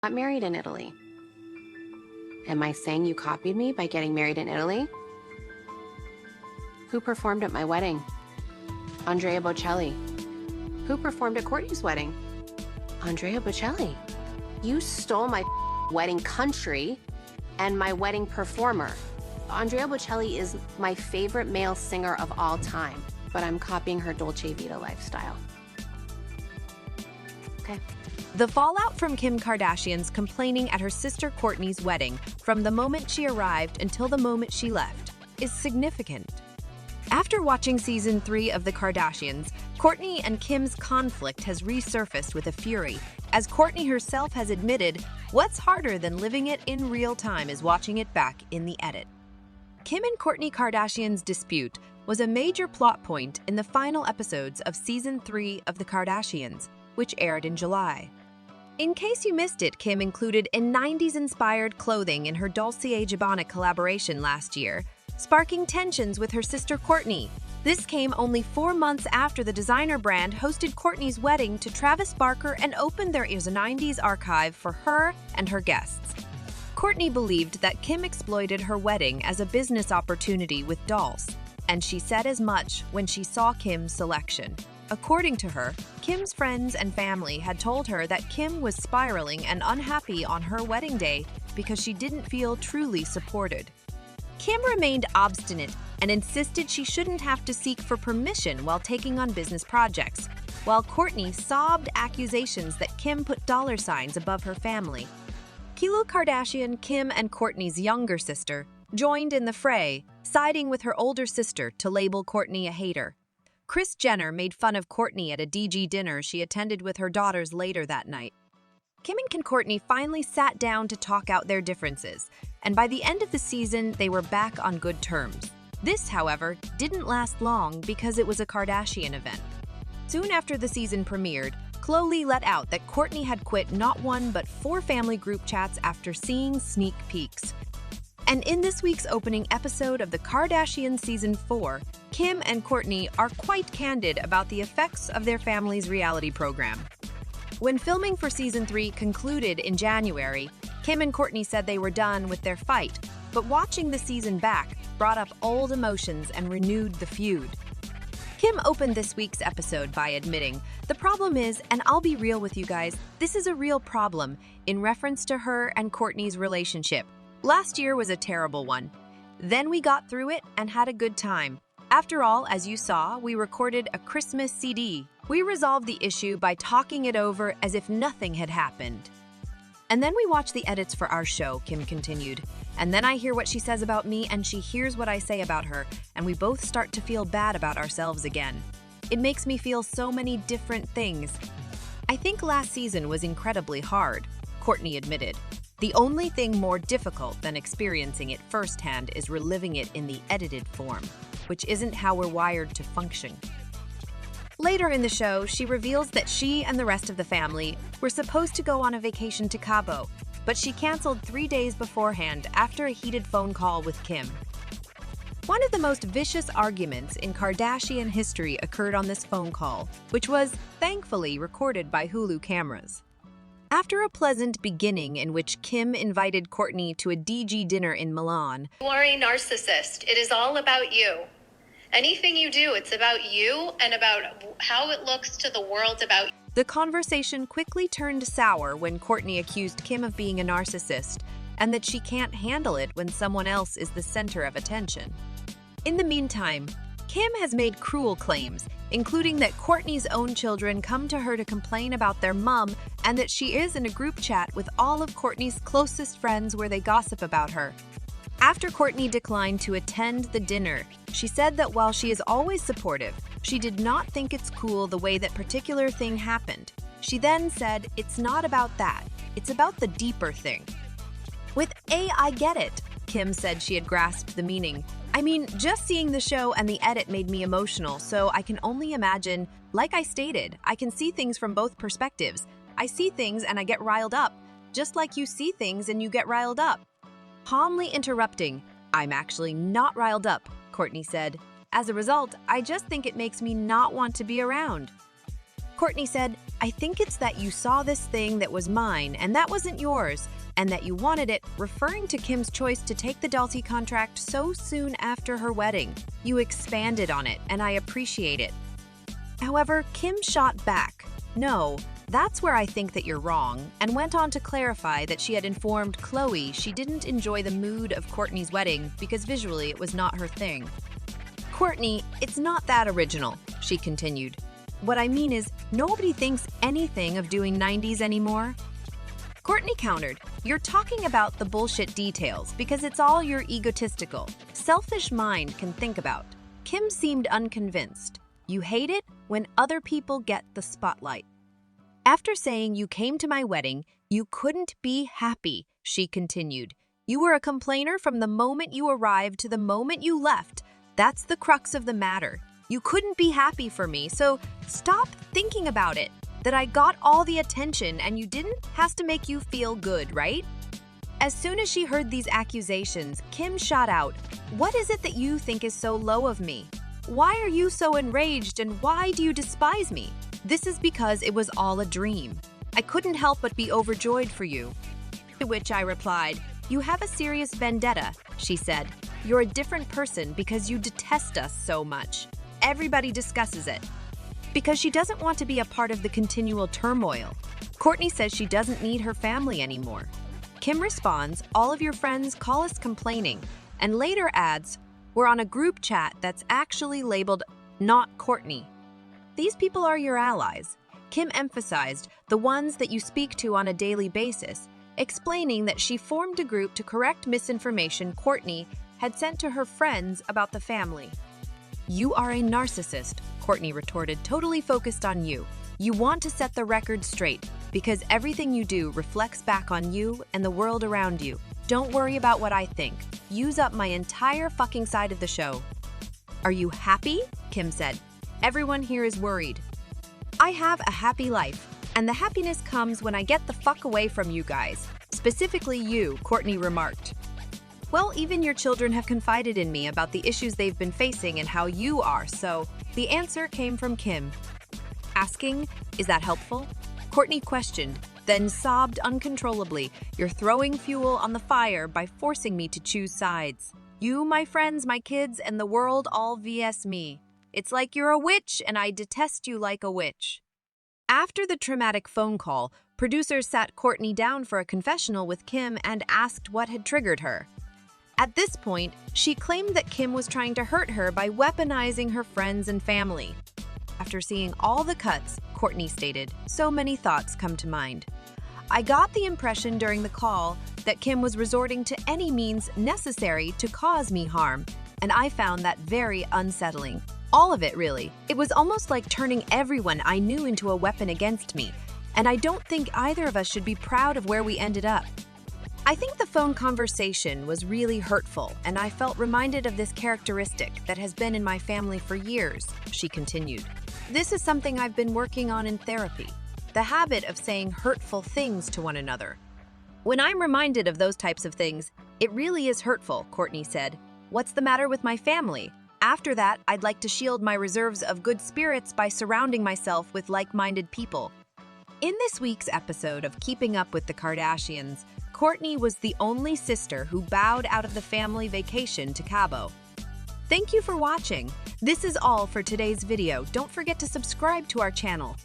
Got married in Italy. Am I saying you copied me by getting married in Italy? Who performed at my wedding? Andrea Bocelli. Who performed at Courtney's wedding? Andrea Bocelli. You stole my wedding country and my wedding performer. Andrea Bocelli is my favorite male singer of all time, but I'm copying her Dolce Vita lifestyle. Okay. The fallout from Kim Kardashian's complaining at her sister Kourtney's wedding from the moment she arrived until the moment she left is significant. After watching season 3 of The Kardashians, Kourtney and Kim's conflict has resurfaced with a fury, as Kourtney herself has admitted what's harder than living it in real time is watching it back in the edit. Kim and Kourtney Kardashian's dispute was a major plot point in the final episodes of season 3 of The Kardashians, which aired in July. In case you missed it, Kim included a 90s-inspired clothing in her Dolce & Gabbana collaboration last year, sparking tensions with her sister Kourtney. This came only 4 months after the designer brand hosted Kourtney's wedding to Travis Barker and opened their 90s archive for her and her guests. Kourtney believed that Kim exploited her wedding as a business opportunity with dolls, and she said as much when she saw Kim's selection. According to her, Kim's friends and family had told her that Kim was spiraling and unhappy on her wedding day because she didn't feel truly supported. Kim remained obstinate and insisted she shouldn't have to seek for permission while taking on business projects, while Kourtney sobbed accusations that Kim put dollar signs above her family. Khloe Kardashian, Kim and Kourtney's younger sister, joined in the fray, siding with her older sister to label Kourtney a hater. Kris Jenner made fun of Kourtney at a DG dinner she attended with her daughters later that night. Kim and Kourtney finally sat down to talk out their differences, and by the end of the season, they were back on good terms. This, however, didn't last long because it was a Kardashian event. Soon after the season premiered, Khloe let out that Kourtney had quit not 1 but 4 family group chats after seeing sneak peeks. And in this week's opening episode of The Kardashians Season 4, Kim and Kourtney are quite candid about the effects of their family's reality program. When filming for Season 3 concluded in January, Kim and Kourtney said they were done with their fight, but watching the season back brought up old emotions and renewed the feud. Kim opened this week's episode by admitting, "The problem is, and I'll be real with you guys, this is a real problem," in reference to her and Kourtney's relationship. "Last year was a terrible one. Then we got through it and had a good time. After all, as you saw, we recorded a Christmas CD. We resolved the issue by talking it over as if nothing had happened. And then we watch the edits for our show," Kim continued. "And then I hear what she says about me and she hears what I say about her, and we both start to feel bad about ourselves again. It makes me feel so many different things. I think last season was incredibly hard," Kourtney admitted. "The only thing more difficult than experiencing it firsthand is reliving it in the edited form, which isn't how we're wired to function." Later in the show, she reveals that she and the rest of the family were supposed to go on a vacation to Cabo, but she canceled 3 days beforehand after a heated phone call with Kim. One of the most vicious arguments in Kardashian history occurred on this phone call, which was, thankfully, recorded by Hulu cameras. After a pleasant beginning in which Kim invited Kourtney to a DG dinner in Milan, "You are a narcissist. It is all about you. Anything you do, it's about you and about how it looks to the world about you." the conversation quickly turned sour when Kourtney accused Kim of being a narcissist and that she can't handle it when someone else is the center of attention. In the meantime, Kim has made cruel claims, including that Kourtney's own children come to her to complain about their mom and that she is in a group chat with all of Kourtney's closest friends where they gossip about her. After Kourtney declined to attend the dinner, she said that while she is always supportive, she did not think it's cool the way that particular thing happened. She then said, "It's not about that. It's about the deeper thing." With I get it," Kim said she had grasped the meaning. "I mean, just seeing the show and the edit made me emotional, so I can only imagine, like I stated, I can see things from both perspectives. I see things and I get riled up, just like you see things and you get riled up." Calmly interrupting, "I'm actually not riled up," Kourtney said. "As a result, I just think it makes me not want to be around." Kourtney said, I think it's that you saw this thing that was mine and that wasn't yours, and that you wanted it, referring to Kim's choice to take the Dalty contract so soon after her wedding. You expanded on it, and I appreciate it. However, Kim shot back. No, that's where I think that you're wrong, and went on to clarify that she had informed Chloe she didn't enjoy the mood of Kourtney's wedding because visually it was not her thing. Kourtney, it's not that original, she continued. What I mean is, nobody thinks anything of doing 90s anymore. Kourtney countered, you're talking about the bullshit details because it's all your egotistical, selfish mind can think about. Kim seemed unconvinced. You hate it when other people get the spotlight. After saying you came to my wedding, you couldn't be happy, she continued. You were a complainer from the moment you arrived to the moment you left. That's the crux of the matter. You couldn't be happy for me, so stop thinking about it. That I got all the attention and you didn't has to make you feel good, right? As soon as she heard these accusations, Kim shot out, what is it that you think is so low of me? Why are you so enraged and why do you despise me? This is because it was all a dream. I couldn't help but be overjoyed for you. To which I replied, you have a serious vendetta, she said. You're a different person because you detest us so much. Everybody discusses it. Because she doesn't want to be a part of the continual turmoil. Kourtney says she doesn't need her family anymore. Kim responds, all of your friends call us complaining, and later adds, we're on a group chat that's actually labeled not Kourtney. These people are your allies. Kim emphasized the ones that you speak to on a daily basis, explaining that she formed a group to correct misinformation Kourtney had sent to her friends about the family. You are a narcissist, Kourtney retorted, totally focused on you. You want to set the record straight because everything you do reflects back on you and the world around you. Don't worry about what I think. Use up my entire fucking side of the show. Are you happy? Kim said. Everyone here is worried. I have a happy life, and the happiness comes when I get the fuck away from you guys. Specifically you, Kourtney remarked. Well, even your children have confided in me about the issues they've been facing and how you are, so the answer came from Kim. Asking, is that helpful? Kourtney questioned, then sobbed uncontrollably. You're throwing fuel on the fire by forcing me to choose sides. You, my friends, my kids, and the world all vs me. It's like you're a witch and I detest you like a witch. After the traumatic phone call, producers sat Kourtney down for a confessional with Kim and asked what had triggered her. At this point, she claimed that Kim was trying to hurt her by weaponizing her friends and family. After seeing all the cuts, Kourtney stated, so many thoughts come to mind. I got the impression during the call that Kim was resorting to any means necessary to cause me harm, and I found that very unsettling. All of it, really. It was almost like turning everyone I knew into a weapon against me, and I don't think either of us should be proud of where we ended up. I think the phone conversation was really hurtful, and I felt reminded of this characteristic that has been in my family for years, she continued. This is something I've been working on in therapy, the habit of saying hurtful things to one another. When I'm reminded of those types of things, it really is hurtful, Kourtney said. What's the matter with my family? After that, I'd like to shield my reserves of good spirits by surrounding myself with like-minded people. In this week's episode of Keeping Up with the Kardashians, Kourtney was the only sister who bowed out of the family vacation to Cabo. Thank you for watching. This is all for today's video. Don't forget to subscribe to our channel.